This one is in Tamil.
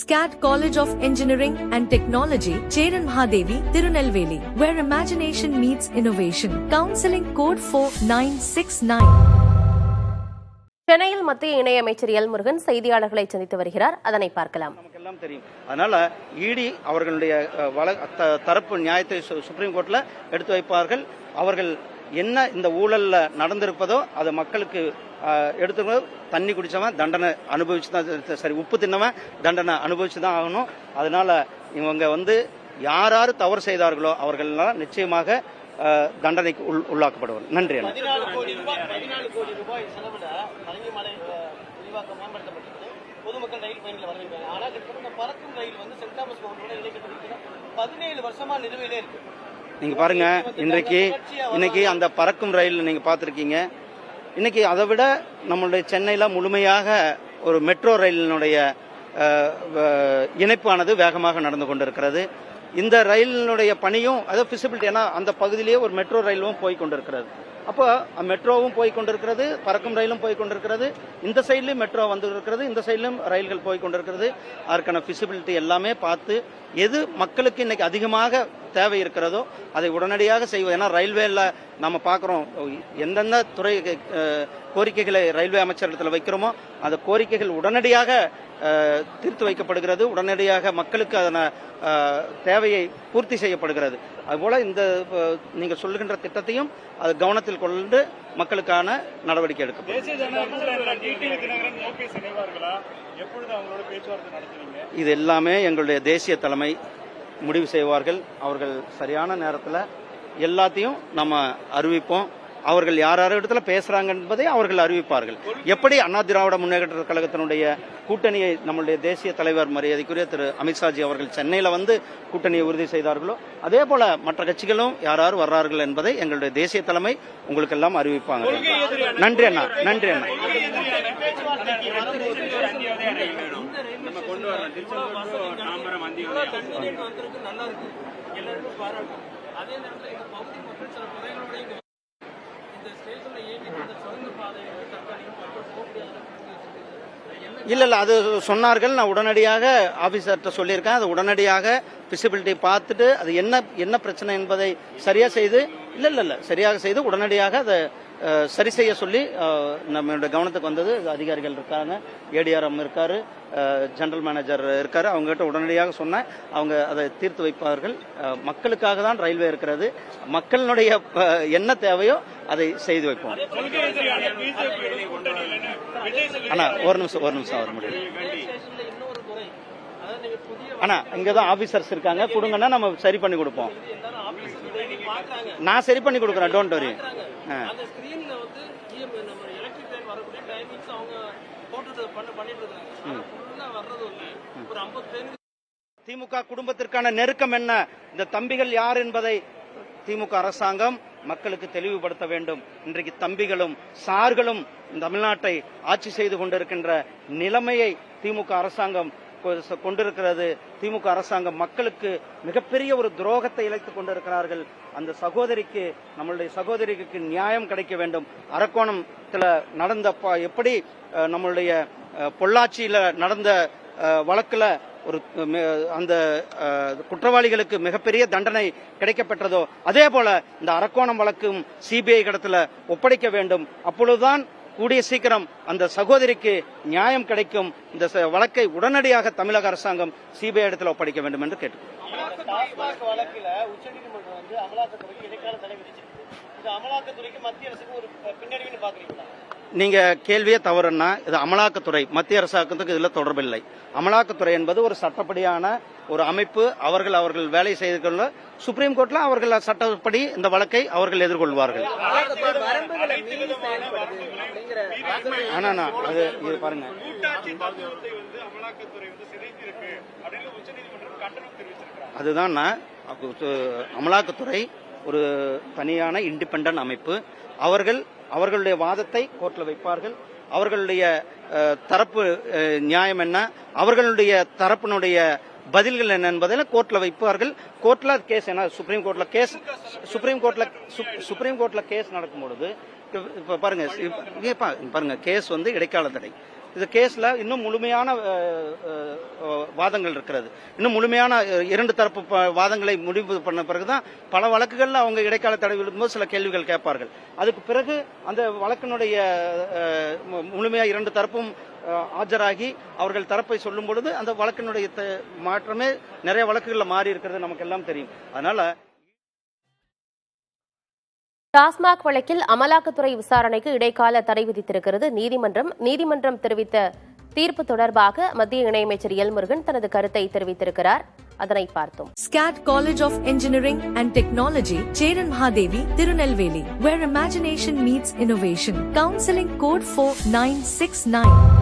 SCAD College of Engineering and Technology, Cheran Mahadevi, Tirunelveli, where imagination meets innovation. Counseling code 4969. சென்னையில் மத்திய இணையமைச்சர் எல் முருகன் செய்தியாளர்களை சந்தித்து வருகிறார். அதனை பார்க்கலாம். நமக்கெல்லாம் தெரியும். அதனால இடி அவர்களுடைய தரப்பு நியாயத்தை சுப்ரீம் கோர்ட்ல எடுத்து வைப்பார்கள். அவர்கள் என்ன இந்த ஊழல்ல நடந்திருப்பதோ அது மக்களுக்கு எடுத்து தண்ணி குடிச்சவன் தண்டனை அனுபவிச்சு தான் சரி, உப்பு தின்னவன் தண்டனை அனுபவிச்சு தான் ஆகணும். அதனால இவங்க யார் தவறு செய்தார்களோ அவர்களெல்லாம் நிச்சயமாக தண்டனைக்கு உள்ளாக்கப்படுவார். நன்றி. 14 கோடி ரூபாய் செலவுல பழனிமலை விரிவாக்கம் மேம்படுத்தப்பட்டது. பொதுமக்கள் ரயில் பயணிகள் வரவேற்கிறாங்க. ஆனால் இந்த பறக்கும் ரயில் சென்ட் தாமஸ் கவுண்டரோட இணைக்கப்பட்டிருக்கிற 17 வருஷமா நிலுவையிலே இருக்கு. நீங்க பாருங்க, இன்னைக்கு அந்த பறக்கும் ரயில் நீங்க பாத்திருக்கீங்க. இன்னைக்கு அதை விட நம்மளுடைய சென்னையில முழுமையாக ஒரு மெட்ரோ ரயிலினுடைய இணைப்பானது வேகமாக நடந்து கொண்டிருக்கிறது. இந்த ரயிலினுடைய பணியும் அதாவது பிசிபிலிட்டி, ஏன்னா அந்த பகுதியிலேயே ஒரு மெட்ரோ ரயிலும் போய் கொண்டிருக்கிறது. அப்போ மெட்ரோவும் போய் கொண்டிருக்கிறது, பறக்கும் ரயிலும் போய் கொண்டிருக்கிறது, இந்த சைட்லயும் மெட்ரோ வந்து இருக்கிறது, இந்த சைட்லயும் ரயில்கள் போய் கொண்டிருக்கிறது. அதற்கான பிசிபிலிட்டி எல்லாமே பார்த்து எது மக்களுக்கு இன்னைக்கு அதிகமாக தேவை இருக்கிறதோ அதை உடனடியாக செய்வது. ஏன்னா ரயில்வேல நம்ம பார்க்கிறோம், எந்தெந்த துறை கோரிக்கைகளை ரயில்வே அமைச்சரிடத்தில் வைக்கிறோமோ அந்த கோரிக்கைகள் உடனடியாக தீர்த்து வைக்கப்படுகிறது, உடனடியாக மக்களுக்கு அதன தேவையை பூர்த்தி செய்யப்படுகிறது. அதுபோல இந்த நீங்க சொல்லுகின்ற திட்டத்தையும் அது கவனத்தில் கொண்டு மக்களுக்கான நடவடிக்கை எடுக்கப்படும். இது எல்லாமே எங்களுடைய தேசிய தலைமை முடிவு செய்வார்கள். அவர்கள் சரியான நேரத்தில் எல்லாத்தையும் நம்ம அறிவிப்போம். அவர்கள் யார் இடத்துல பேசுறாங்க என்பதை அவர்கள் அறிவிப்பார்கள். எப்படி அண்ணா திராவிட முன்னேற்ற கழகத்தினுடைய கூட்டணியை நம்முடைய தேசிய தலைவர் மரியாதைக்குரிய திரு அமித்ஷாஜி அவர்கள் சென்னையில கூட்டணியை உறுதி செய்தார்களோ அதே போல மற்ற கட்சிகளும் யார் வர்றார்கள் என்பதை எங்களுடைய தேசிய தலைமை உங்களுக்கு எல்லாம் அறிவிப்பாங்க. நன்றி அண்ணா. நன்றி அண்ணா. இல்ல அது சொன்னார்கள். நான் உடனடியாக ஆபீசர்கிட்ட சொல்லியிருக்கேன். அது உடனடியாக விசிபிலிட்டி பார்த்துட்டு அது என்ன பிரச்சனை என்பதை சரியா செய்து சரியாக செய்து உடனடியாக அதை சரி செய்ய சொல்லி நம்மளுடைய கவனத்துக்கு வந்தது. அதிகாரிகள் இருக்காங்க, ஏடிஆர்எம் இருக்காரு, ஜெனரல் மேனேஜர் இருக்காரு. அவங்க கிட்ட உடனடியாக சொன்ன அவங்க அதை தீர்த்து வைப்பார்கள். மக்களுக்காக தான் ரயில்வே இருக்கிறது. மக்களுடைய என்ன தேவையோ அதை செய்து வைப்போம். ஆனா ஒரு நிமிஷம் வர முடியும். ஆனா இங்கதான் ஆபீசர்ஸ் இருக்காங்க, கொடுங்கன்னா நம்ம சரி பண்ணி கொடுப்போம். நான் சரி பண்ணி கொடுக்குறேன், டோன்ட் வரி. திமுக குடும்பத்திற்கான நெருக்கம் என்ன, இந்த தம்பிகள் யார் என்பதை திமுக அரசாங்கம் மக்களுக்கு தெளிவுபடுத்த வேண்டும். இன்றைக்கு தம்பிகளும் சார்களும் தமிழ்நாட்டை ஆட்சி செய்து கொண்டிருக்கின்ற நிலைமையை திமுக அரசாங்கம் கொண்டிருக்கிறது. திமுக அரசாங்கம் மக்களுக்கு மிகப்பெரிய ஒரு துரோகத்தை இழைத்துக் கொண்டிருக்கிறார்கள். அந்த சகோதரிக்கு, நம்மளுடைய சகோதரிக்கு நியாயம் கிடைக்க வேண்டும். அரக்கோணத்துல நடந்த எப்படி நம்மளுடைய பொள்ளாச்சியில நடந்த வழக்குல ஒரு அந்த குற்றவாளிகளுக்கு மிகப்பெரிய தண்டனை கிடைக்கப்பட்டதோ அதே போல இந்த அரக்கோணம் வழக்கும் சிபிஐ இடத்துல ஒப்படைக்க வேண்டும். அப்பொழுதுதான் கூடிய சீக்கிரம் அந்த சகோதரிக்கு நியாயம் கிடைக்கும். இந்த வழக்கை உடனடியாக தமிழக அரசாங்கம் சிபிஐ இடத்துல ஒப்படைக்க வேண்டும் என்று கேட்டுக்கொள்கிறேன். வழக்கில் உச்சநீதிமன்றம் அமலாக்கத்துறைக்கு இடைக்கால தடை விதிச்சிருக்கு. இது அமலாக்கத்துறைக்கு மத்திய அரசுக்கு ஒரு பின்னடைவுன்னு பாக்குறீங்களா? நீங்க கேள்வியே தவறுன்னா, இது அமலாக்கத்துறை மத்திய அரசாங்கத்துக்கு இதுல தொடர்பில்லை. அமலாக்கத்துறை என்பது ஒரு சட்டப்படியான ஒரு அமைப்பு. அவர்கள் வேலை செய்து கொள்ள சுப்ரீம் கோர்ட்ல அவர்கள் சட்டப்படி இந்த வழக்கை அவர்கள் எதிர்கொள்வார்கள். அது இது பாருங்க, அதுதான் அமலாக்கத்துறை ஒரு தனியான இண்டிபெண்டன்ட் அமைப்பு. அவர்களுடைய வாதத்தை கோர்ட்ல வைப்பார்கள். அவர்களுடைய தரப்பு நியாயம் என்ன, அவர்களுடைய தரப்பினுடைய பதில்கள் என்ன என்பதில் கோர்ட்ல வைப்பார்கள். கோர்ட்ல கேஸ் என்ன, சுப்ரீம் கோர்ட்ல கேஸ் நடக்கும் பொழுது இப்ப பாருங்க கேஸ் இடைக்கால தடை. இந்த கேஸ்ல இன்னும் முழுமையான வாதங்கள் இருக்கிறது. இன்னும் முழுமையான இரண்டு தரப்பு வாதங்களை முடிவு பண்ண பிறகுதான் பல வழக்குகள்ல அவங்க இடைக்கால தடை விழும்போது சில கேள்விகள் கேட்பார்கள். அதுக்கு பிறகு அந்த வழக்கினுடைய முழுமையா இரண்டு தரப்பும் ஆஜராகி அவர்கள் தரப்பை சொல்லும் பொழுது அந்த வழக்கினுடைய மாற்றமே நிறைய வழக்குகள்ல மாறி இருக்கிறது நமக்கு எல்லாம் தெரியும். அதனால டாஸ்மாக் வழக்கில் அமலாக்கத்துறை விசாரணைக்கு இடைக்கால தடை விதித்திருக்கிறது நீதிமன்றம் தெரிவித்த தீர்ப்பு தொடர்பாக மத்திய இணையமைச்சர் எல் முருகன் தனது கருத்தை தெரிவித்திருக்கிறார். அதனை பார்த்தோம். SCAT College of Engineering and Technology, Cheran Mahadevi, Tirunelveli, where imagination meets innovation. Counseling code 4969.